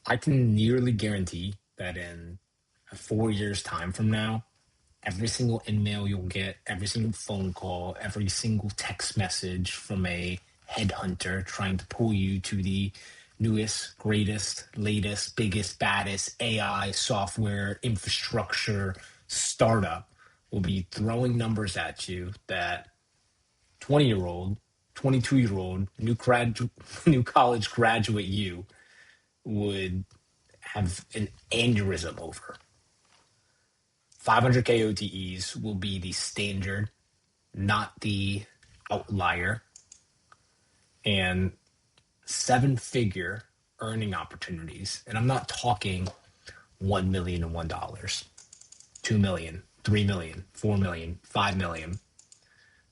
I can nearly guarantee that in 4 years' time from now, every single email you'll get, every single phone call, every single text message from a headhunter trying to pull you to the newest, greatest, latest, biggest, baddest AI software infrastructure startup will be throwing numbers at you that 20-year-old, 22-year-old, new college graduate you would have an aneurysm over. 500K OTEs will be the standard, not the outlier, and seven-figure earning opportunities. And I'm not talking $1,001, 2 million, 3 million, 4 million, 5 million.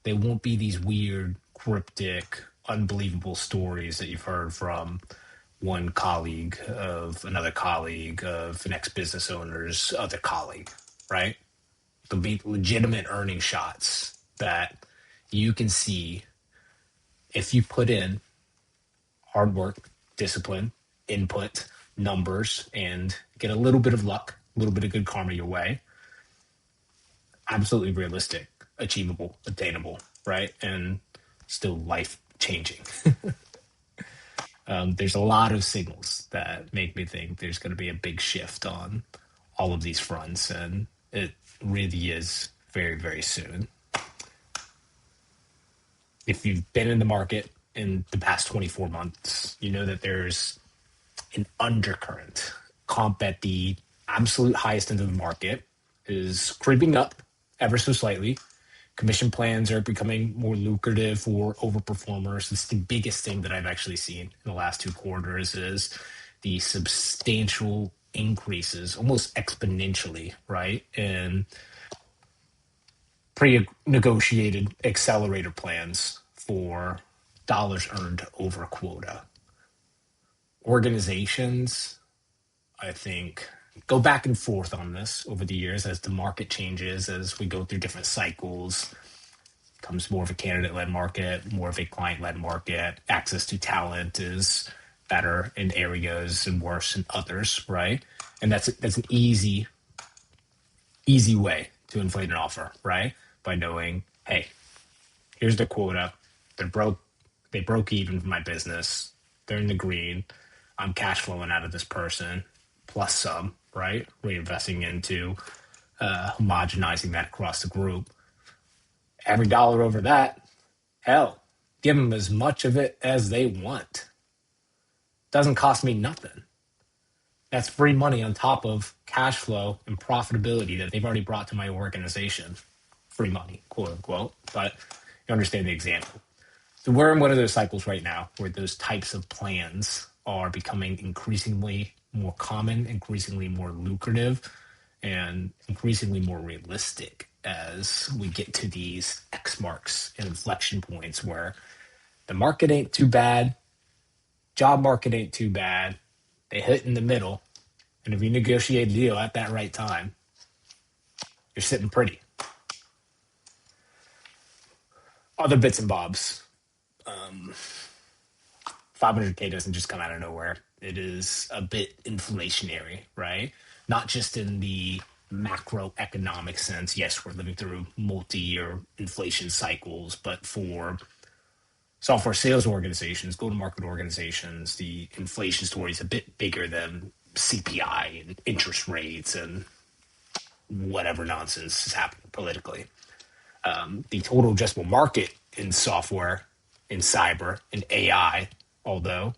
They won't be these weird, cryptic, unbelievable stories that you've heard from one colleague of another colleague of an ex-business owner's other colleague, right? They'll be legitimate earning shots that you can see if you put in hard work, discipline, input, numbers, and get a little bit of luck, a little bit of good karma your way. Absolutely realistic, achievable, attainable, right? And still life changing. There's a lot of signals that make me think there's going to be a big shift on all of these fronts, and it really is very, very soon. If you've been in the market in the past 24 months, you know that there's an undercurrent. Comp at the absolute highest end of the market is creeping up ever so slightly. Commission plans are becoming more lucrative for overperformers. It's the biggest thing that I've actually seen in the last 2 quarters is the substantial increases, almost exponentially, right? In pre-negotiated accelerator plans for dollars earned over quota. Organizations, I think, go back and forth on this over the years as the market changes, as we go through different cycles. It becomes more of a candidate-led market, more of a client-led market. Access to talent is better in areas and worse in others, right? And that's an easy way to inflate an offer, right? By knowing, hey, here's the quota. They broke even for my business. They're in the green. I'm cash flowing out of this person plus some, right? Reinvesting into homogenizing that across the group. Every dollar over that, hell, give them as much of it as they want. Doesn't cost me nothing. That's free money on top of cash flow and profitability that they've already brought to my organization. Free money, quote unquote, but you understand the example. So we're in one of those cycles right now where those types of plans are becoming increasingly more common, increasingly more lucrative, and increasingly more realistic as we get to these X marks and inflection points where the market ain't too bad, job market ain't too bad, they hit in the middle, and if you negotiate a deal at that right time, you're sitting pretty. Other bits and bobs. 500K doesn't just come out of nowhere. It is a bit inflationary, right? Not just in the macroeconomic sense. Yes, we're living through multi-year inflation cycles, but for software sales organizations, go-to-market organizations, the inflation story is a bit bigger than CPI and interest rates and whatever nonsense is happening politically. The total addressable market in software, in cyber, in AI, although,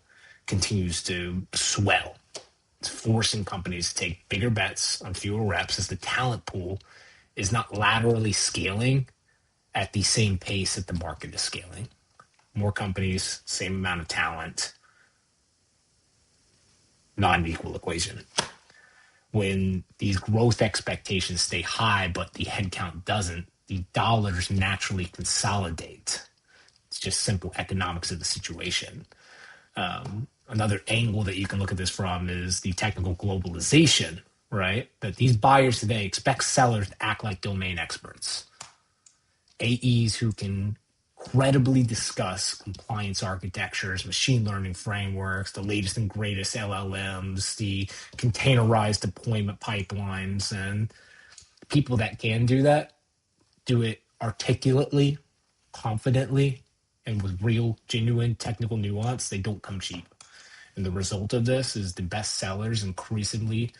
continues to swell. It's forcing companies to take bigger bets on fewer reps as the talent pool is not laterally scaling at the same pace that the market is scaling. More companies, same amount of talent, not an equal equation. When these growth expectations stay high, but the headcount doesn't, the dollars naturally consolidate. It's just simple economics of the situation. Another angle that you can look at this from is the technical globalization, right? That these buyers today expect sellers to act like domain experts. AEs who can incredibly discuss compliance architectures, machine learning frameworks, the latest and greatest LLMs, the containerized deployment pipelines, and people that can do that do it articulately, confidently, and with real, genuine technical nuance. They don't come cheap. And the result of this is the best sellers increasingly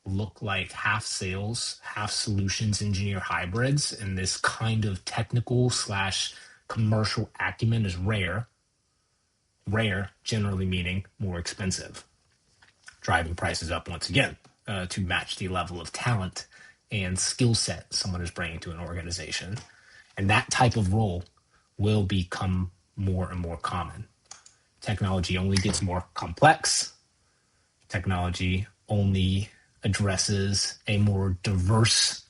look like half sales, half solutions engineer hybrids. And this kind of technical slash commercial acumen is rare, generally meaning more expensive, driving prices up once again to match the level of talent and skill set someone is bringing to an organization. And that type of role will become more and more common. Technology only gets more complex. Technology only addresses a more diverse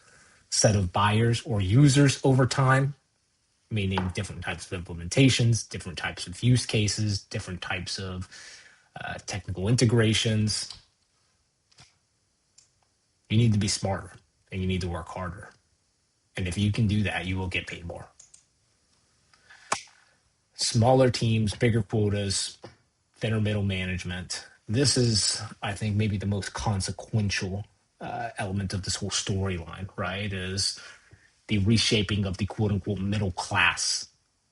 set of buyers or users over time, meaning different types of implementations, different types of use cases, different types of technical integrations. You need to be smarter and you need to work harder. And if you can do that, you will get paid more. Smaller teams, bigger quotas, thinner middle management. This is, I think, maybe the most consequential element of this whole storyline, right? Is the reshaping of the quote unquote middle class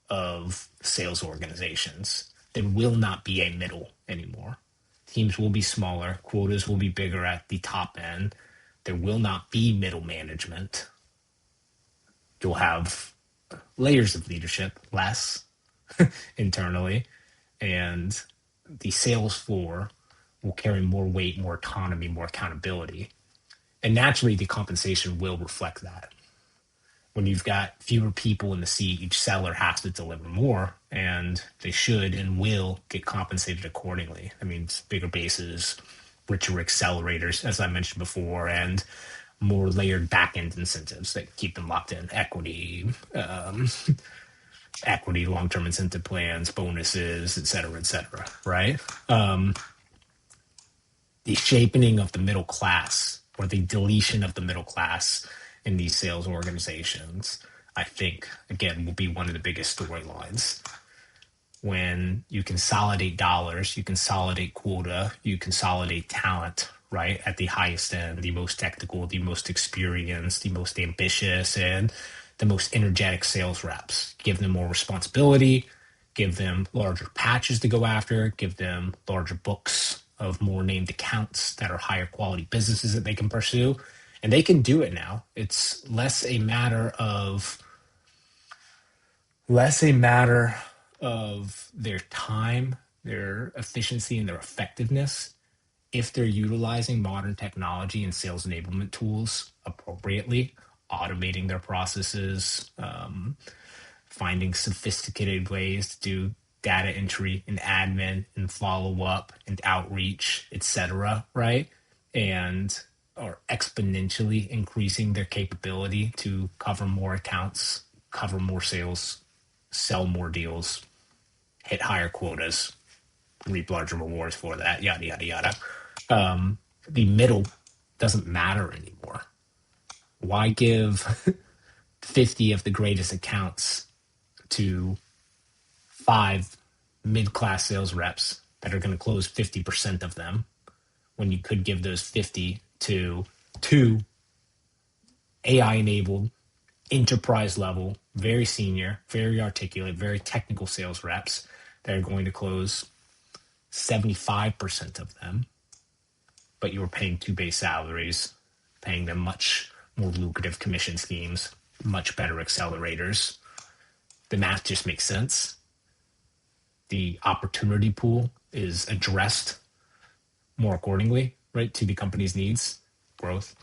of sales organizations. There will not be a middle anymore. Teams will be smaller, quotas will be bigger at the top end. There will not be middle management. You'll have layers of leadership, less internally, and the sales floor will carry more weight, more autonomy, more accountability. And naturally, the compensation will reflect that. When you've got fewer people in the seat, each seller has to deliver more, and they should and will get compensated accordingly. I mean, bigger bases, richer accelerators, as I mentioned before, and more layered back-end incentives that keep them locked in. Equity, long-term incentive plans, bonuses, et cetera, right? The shaping of the middle class or the deletion of the middle class in these sales organizations, I think, again, will be one of the biggest storylines. When you consolidate dollars, you consolidate quota, you consolidate talent, right? At the highest end, the most technical, the most experienced, the most ambitious, and the most energetic sales reps. Give them more responsibility, give them larger patches to go after, give them larger books of more named accounts that are higher quality businesses that they can pursue. And they can do it now. It's less a matter of their time, their efficiency, and their effectiveness if they're utilizing modern technology and sales enablement tools appropriately, automating their processes, finding sophisticated ways to do data entry and admin and follow up and outreach, etc., right? And are exponentially increasing their capability to cover more accounts, cover more sales, sell more deals, hit higher quotas, reap larger rewards for that, yada, yada, yada. The middle doesn't matter anymore. Why give 50 of the greatest accounts to 5 mid-class sales reps that are going to close 50% of them when you could give those 50 to 2 AI-enabled, enterprise-level, very senior, very articulate, very technical sales reps that are going to close 75% of them, but you were paying 2 base salaries, paying them much more lucrative commission schemes, much better accelerators. The math just makes sense. The opportunity pool is addressed more accordingly, right, to the company's needs, growth,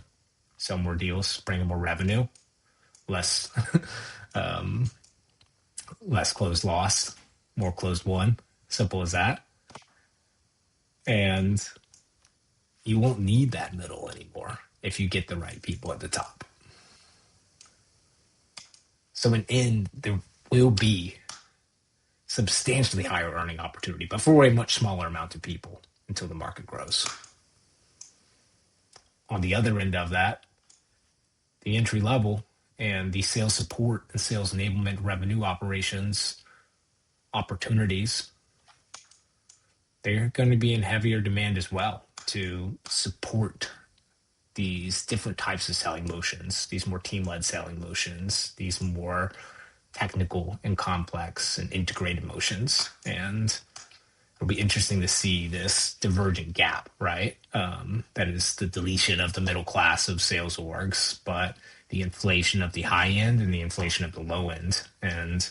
sell more deals, bring in more revenue, less less closed loss, more closed won. Simple as that. And you won't need that middle anymore if you get the right people at the top. So in end, there will be substantially higher earning opportunity, but for a much smaller amount of people until the market grows. On the other end of that, the entry level and the sales support and sales enablement revenue operations opportunities, they're going to be in heavier demand as well to support these different types of selling motions, these more team-led selling motions, these more technical and complex and integrated motions. And it'll be interesting to see this divergent gap, right? That is the deletion of the middle class of sales orgs, but the inflation of the high end and the inflation of the low end. And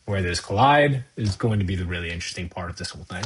where those collide is going to be the really interesting part of this whole thing.